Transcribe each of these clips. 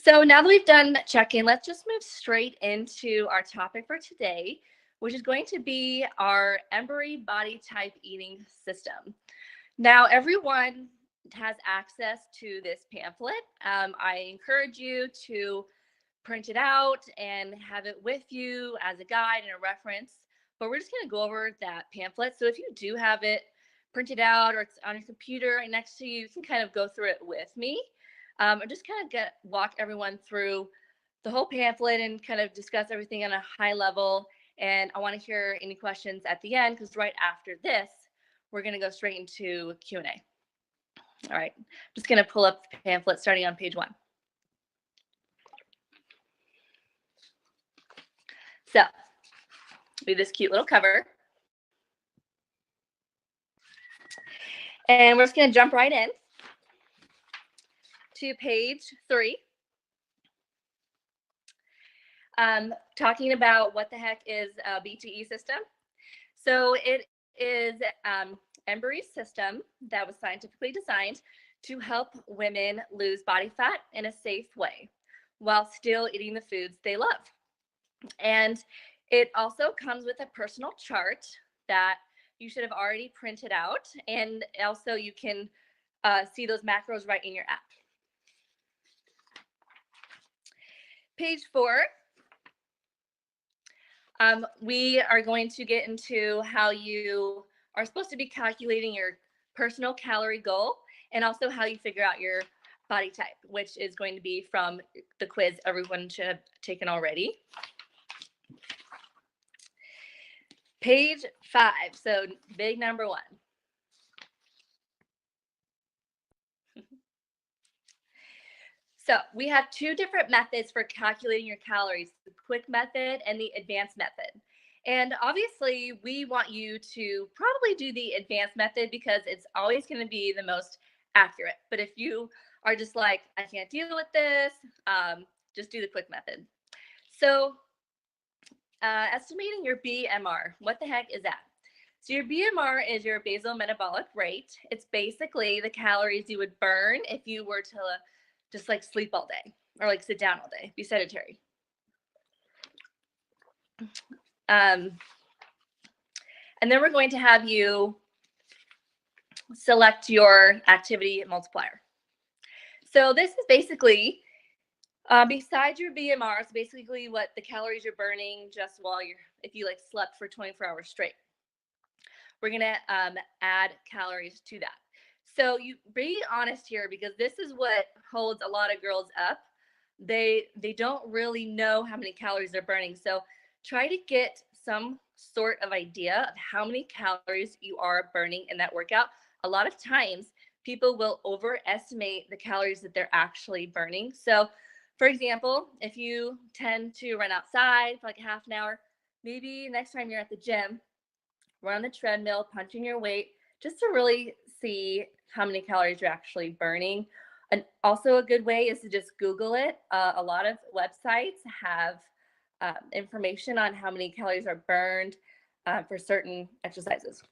So now that we've done check-in, let's just move straight into our topic for today, which is going to be our Embari body type eating system. Now, everyone has access to this pamphlet. I encourage you to print it out and have it with you as a guide and a reference. But we're just going to go over that pamphlet. So if you do have it printed out or it's on your computer right next to you, you can kind of go through it with me. I'm just kind of walk everyone through the whole pamphlet and kind of discuss everything on a high level. And I want to hear any questions at the end, because right after this, we're going to go straight into Q&A. All right, just going to pull up the pamphlet starting on page 1. So we have this cute little cover. And we're just going to jump right in to page 3. Talking about what the heck is a BTE system. So it is Embari's system that was scientifically designed to help women lose body fat in a safe way while still eating the foods they love. And it also comes with a personal chart that you should have already printed out. And also you can see those macros right in your app. Page 4. We are going to get into how you are supposed to be calculating your personal calorie goal, and also how you figure out your body type, which is going to be from the quiz everyone should have taken already. Page 5, so big number 1. So we have 2 different methods for calculating your calories, the quick method and the advanced method. And obviously we want you to probably do the advanced method because it's always going to be the most accurate. But if you are just like, I can't deal with this, just do the quick method. So estimating your BMR, what the heck is that? So your BMR is your basal metabolic rate. It's basically the calories you would burn if you were to just like sleep all day or like sit down all day, be sedentary. And then we're going to have you select your activity multiplier. So this is basically, besides your BMR, it's basically what the calories you're burning just while if you like slept for 24 hours straight. We're gonna add calories to that. So you be honest here, because this is what holds a lot of girls up. They don't really know how many calories they're burning. So try to get some sort of idea of how many calories you are burning in that workout. A lot of times people will overestimate the calories that they're actually burning. So for example, if you tend to run outside for like a half an hour, maybe next time you're at the gym, run on the treadmill, punching your weight, just to really see how many calories you're actually burning. And also a good way is to just Google it. A lot of websites have information on how many calories are burned for certain exercises.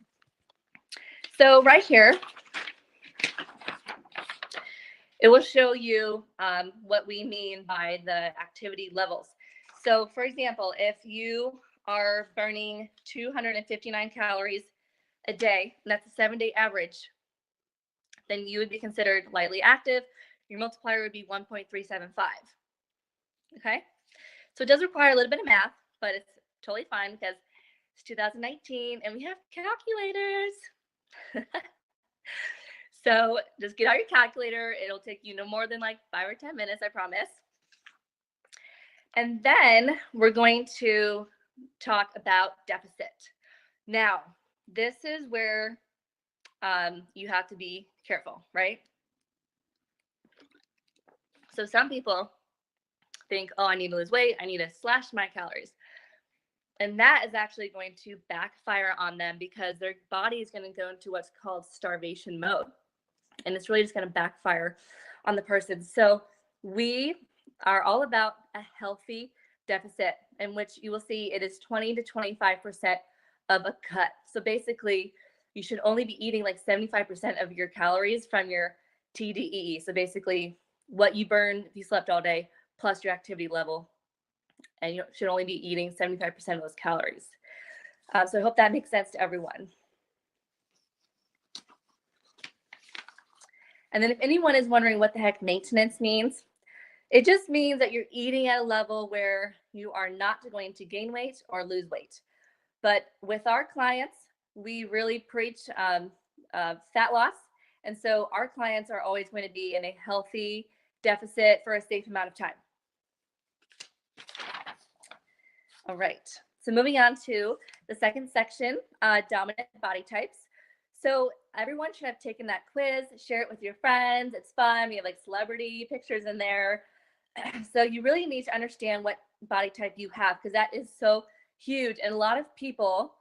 So right here, it will show you what we mean by the activity levels. So for example, if you are burning 259 calories a day, and that's a 7-day average, then you would be considered lightly active. Your multiplier would be 1.375. Okay, so it does require a little bit of math, but it's totally fine because it's 2019 and we have calculators. So just get out your calculator. It'll take you no more than like 5 or 10 minutes, I promise. And then we're going to talk about deficit. Now, this is where you have to be careful, right? So some people think, oh, I need to lose weight. I need to slash my calories. And that is actually going to backfire on them because their body is going to go into what's called starvation mode. And it's really just going to backfire on the person. So we are all about a healthy deficit, in which you will see it is 20 to 25% of a cut. So basically, you should only be eating like 75% of your calories from your TDEE. So basically, what you burn if you slept all day plus your activity level. And you should only be eating 75% of those calories. So I hope that makes sense to everyone. And then if anyone is wondering what the heck maintenance means, it just means that you're eating at a level where you are not going to gain weight or lose weight. But with our clients, we really preach fat loss. And so our clients are always going to be in a healthy deficit for a safe amount of time. All right. So moving on to the second section, dominant body types. So everyone should have taken that quiz, share it with your friends. It's fun. We have like celebrity pictures in there. So you really need to understand what body type you have, because that is so huge. And a lot of people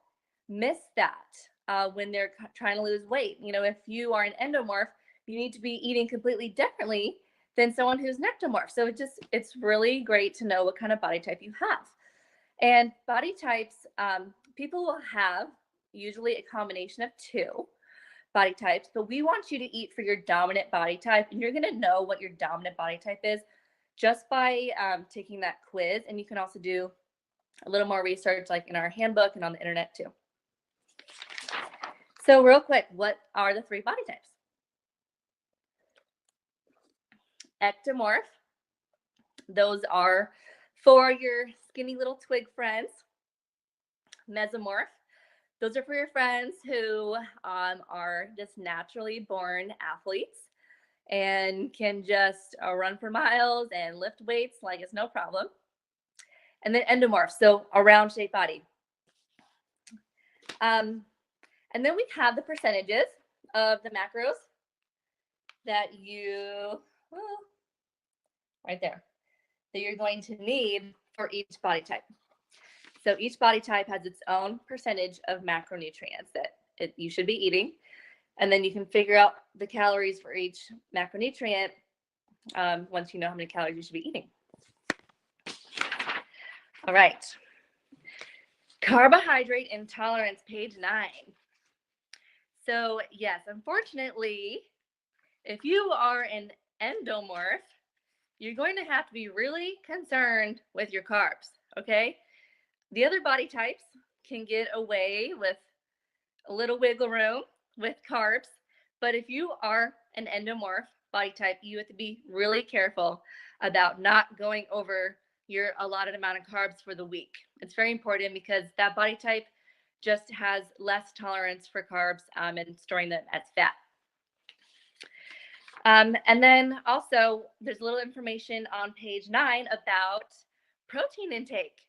miss that when they're trying to lose weight. You know, if you are an endomorph, you need to be eating completely differently than someone who's an ectomorph. So it's really great to know what kind of body type you have. And body types, people will have usually a combination of two body types, but we want you to eat for your dominant body type, and you're going to know what your dominant body type is just by taking that quiz. And you can also do a little more research like in our handbook and on the internet too. So real quick, what are the three body types? Ectomorph, those are for your skinny little twig friends. Mesomorph, those are for your friends who are just naturally born athletes and can just run for miles and lift weights like it's no problem. And then endomorph, so a round shaped body. And then we have the percentages of the macros that right there, that you're going to need for each body type. So each body type has its own percentage of macronutrients that you should be eating. And then you can figure out the calories for each macronutrient once you know how many calories you should be eating. All right. Carbohydrate intolerance, page 9. So yes, unfortunately, if you are an endomorph, you're going to have to be really concerned with your carbs, okay? The other body types can get away with a little wiggle room with carbs, but if you are an endomorph body type, you have to be really careful about not going over your allotted amount of carbs for the week. It's very important because that body type just has less tolerance for carbs and storing them as fat. And then also there's a little information on page 9 about protein intake.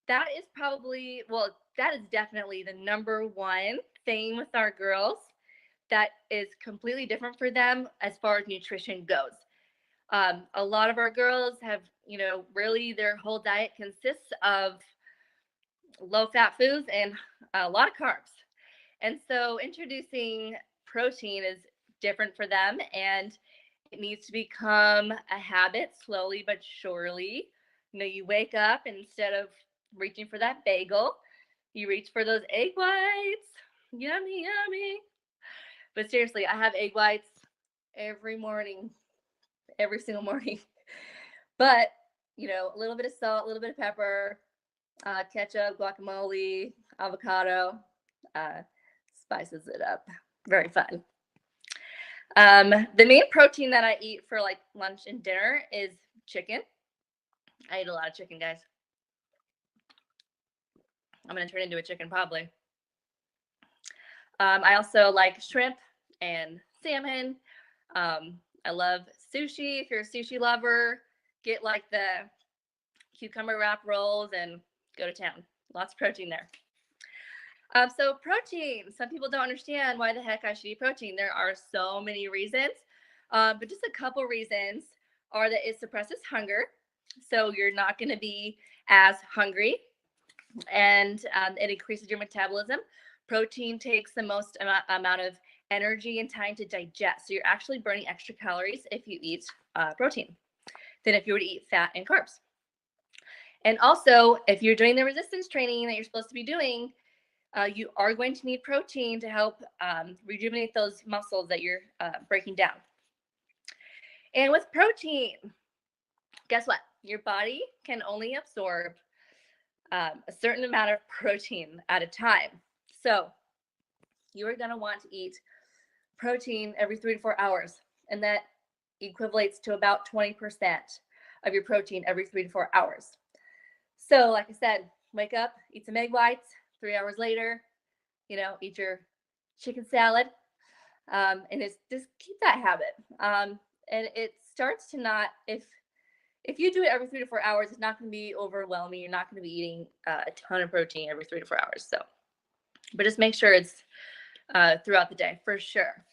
That is probably, well, that is definitely the number one thing with our girls that is completely different for them as far as nutrition goes. A lot of our girls have, really their whole diet consists of low-fat foods and a lot of carbs. And so introducing protein is different for them, and it needs to become a habit slowly but surely. You wake up and instead of reaching for that bagel, you reach for those egg whites. Yummy, yummy. But seriously, I have egg whites every morning, every single morning. But, a little bit of salt, a little bit of pepper, ketchup, guacamole, avocado, spices it up. Very fun. The main protein that I eat for like lunch and dinner is chicken. I eat a lot of chicken, guys. I'm going to turn into a chicken probably. I also like shrimp and salmon. I love sushi. If you're a sushi lover, get like the cucumber wrap rolls and go to town. Lots of protein there. So protein, some people don't understand why the heck I should eat protein. There are so many reasons, but just a couple reasons are that it suppresses hunger. So you're not going to be as hungry, and it increases your metabolism. Protein takes the most amount of energy and time to digest. So you're actually burning extra calories if you eat protein than if you were to eat fat and carbs. And also, if you're doing the resistance training that you're supposed to be doing, you are going to need protein to help rejuvenate those muscles that you're breaking down. And with protein, guess what? your body can only absorb a certain amount of protein at a time. So you are going to want to eat protein every 3 to 4 hours, and that equivalates to about 20% of your protein every 3 to 4 hours. So, like I said, wake up, eat some egg whites. 3 hours later, eat your chicken salad, and it's just keep that habit. And it starts to not if you do it every 3 to 4 hours, it's not going to be overwhelming. You're not going to be eating a ton of protein every 3 to 4 hours. So, but just make sure it's throughout the day for sure,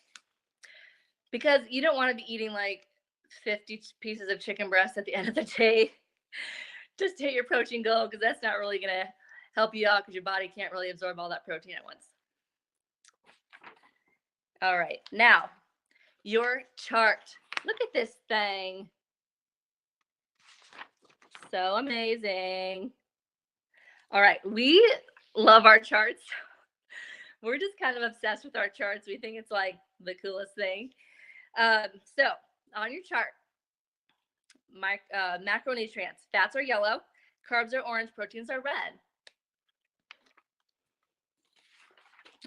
because you don't want to be eating like 50 pieces of chicken breast at the end of the day just to hit your protein goal, because that's not really going to help you out because your body can't really absorb all that protein at once. All right, now your chart. Look at this thing. So amazing. All right, we love our charts. We're just kind of obsessed with our charts. We think it's like the coolest thing. So on your chart, macronutrients, fats are yellow, carbs are orange, proteins are red.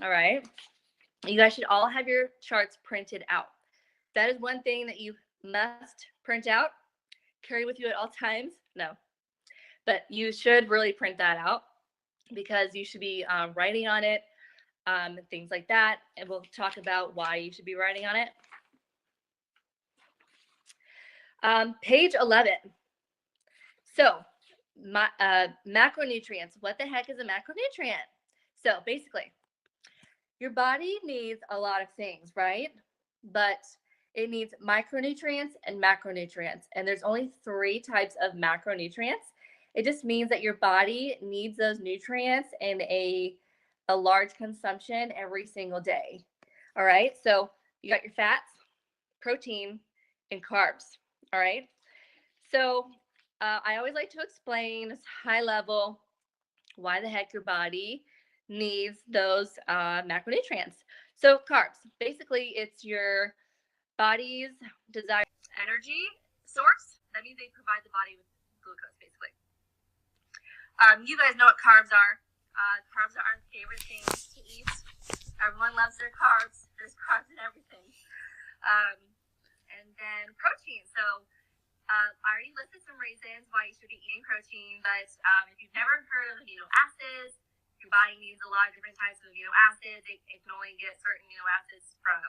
All right. You guys should all have your charts printed out. That is one thing that you must print out, carry with you at all times. No, but you should really print that out, because you should be writing on it, things like that. And we'll talk about why you should be writing on it. Page 11. So macronutrients. What the heck is a macronutrient? So basically, your body needs a lot of things, right? But it needs micronutrients and macronutrients. And there's only 3 types of macronutrients. It just means that your body needs those nutrients in a large consumption every single day. All right. So you got your fats, protein, and carbs. All right. So I always like to explain high level why the heck your body needs those macronutrients. So carbs, basically it's your body's desired energy source. That means they provide the body with glucose, basically. You guys know what carbs are. Carbs are our favorite things to eat. Everyone loves their carbs. There's carbs in everything. And then protein. So I already listed some reasons why you should be eating protein, but if you've never heard of amino acids, your body needs a lot of different types of amino acids. It can only get certain amino acids from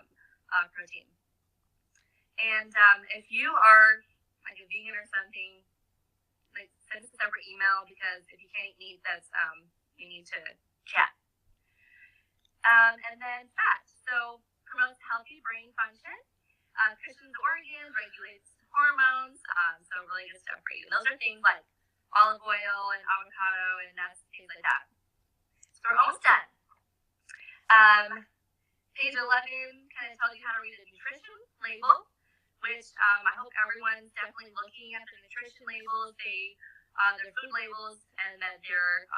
protein. And if you are like a vegan or something, like send us a separate email, because if you can't eat meat, that's you need to chat. And then fat. So promotes healthy brain function, cushions organs, regulates hormones. So really good stuff for you. And those are things like olive oil and avocado and nuts, things like that. So we're almost done. Page 11 kind of tells you how to read a nutrition label, which I hope everyone's definitely looking at the nutrition labels. They're food labels, and that they're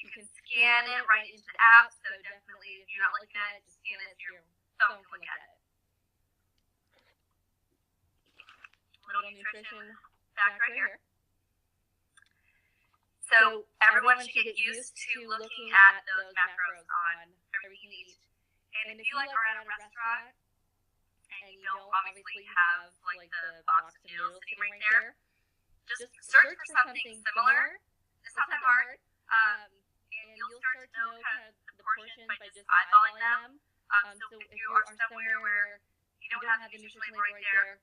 you can scan it right into the app. So definitely, if you're not looking at it, just scan it so your phone can look at it. Little nutrition fact right here. So everyone should get used to looking at those macros on everything you eat. And if you are at a restaurant and you don't obviously have like the box of noodles sitting right there, just search for something similar. It's not that hard. And you'll start to know kind of the portions by just eyeballing them. So if you are somewhere where you don't have the nutrition label right there,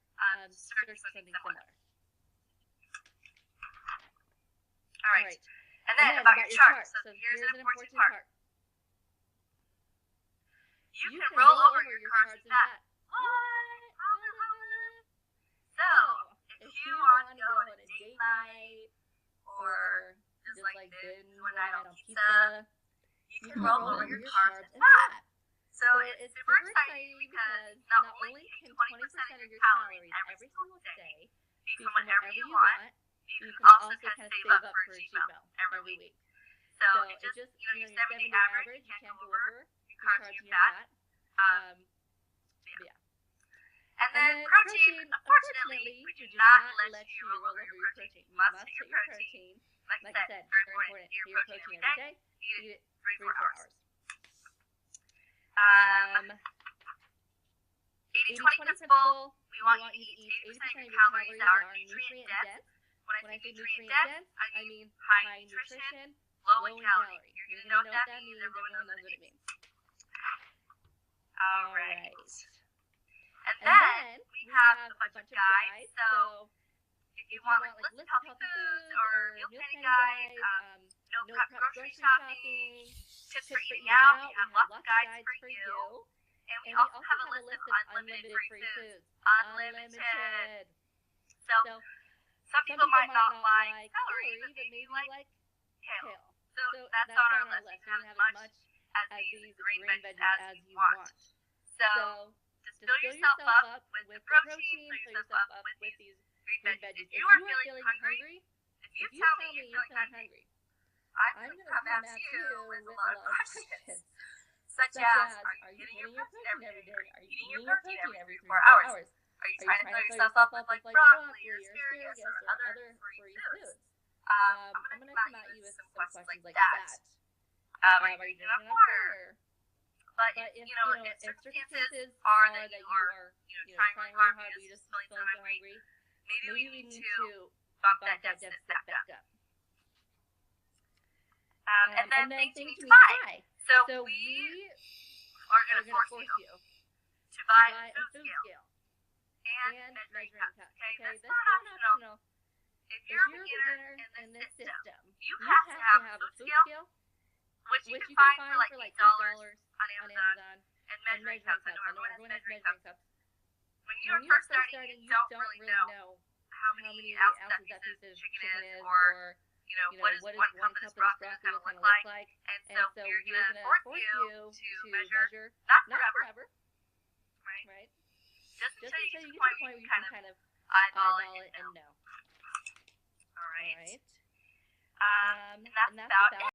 search for something similar. All right. And then about your chart. So here's an important part. You can roll over your carbs and fat. What? So if you want to go on a date night, or just like binge one night on pizza, you can roll over your carbs and fat. So it's super exciting, because not only can 20% of your calories every single day be from whatever you want, you can also kind of save up for a cheat meal every week. So it just, your 7-day average, you can't go over your carbs and your fat. Yeah. And And then protein, unfortunately, we do not let you roll over your protein. You must hit your protein. Like I said, very important. Hit your protein every day. Eat it 3 to 4 hours. 80-20 principle. We want you to eat 80% of your calories that are nutrient dense. When I say nutrient dense, I mean high nutrition, low in calorie. You're going to know what that means. Everyone knows what it means. All right. And then we have a bunch of guides. So if you want like list of healthy foods or meal planning guides, no prep grocery shopping, tips for eating out, we have lots of guides for you. And we also have a list of unlimited free foods. Unlimited. So some people might not like celery, but maybe like kale. So that's on our list. You can have as much as these green veggies as you want. So just fill yourself up with the protein, fill yourself up with these green veggies. If you are feeling hungry, if you tell me you're feeling hungry, I'm going to come at you with a lot of questions. Such as, are you getting your protein every day? Are you eating your protein every 3 to 4 hours? Are you trying to fill yourself up with like broccoli or asparagus or other free foods? I'm going to come at you with some questions like that. Are you drinking enough water? But if circumstances are that you are trying really hard, but you're just feeling so hungry, maybe we need to bump that deficit back up. And then things you need to buy. So we are going to force you to buy a food scale and measuring cups. Okay, that's not optional. If you're a beginner in this system, you have to have a food scale, which you can find for like $8 on Amazon, and measuring cups. I know everyone has measuring cups. When you are first starting, you don't really know how many ounces that piece of chicken is, or what is 1 cup of this broccoli going to look like. And so we're going to force you to measure, not forever, right? Just until you get to the point where you can kind of eyeball it and know. All right. And that's about it.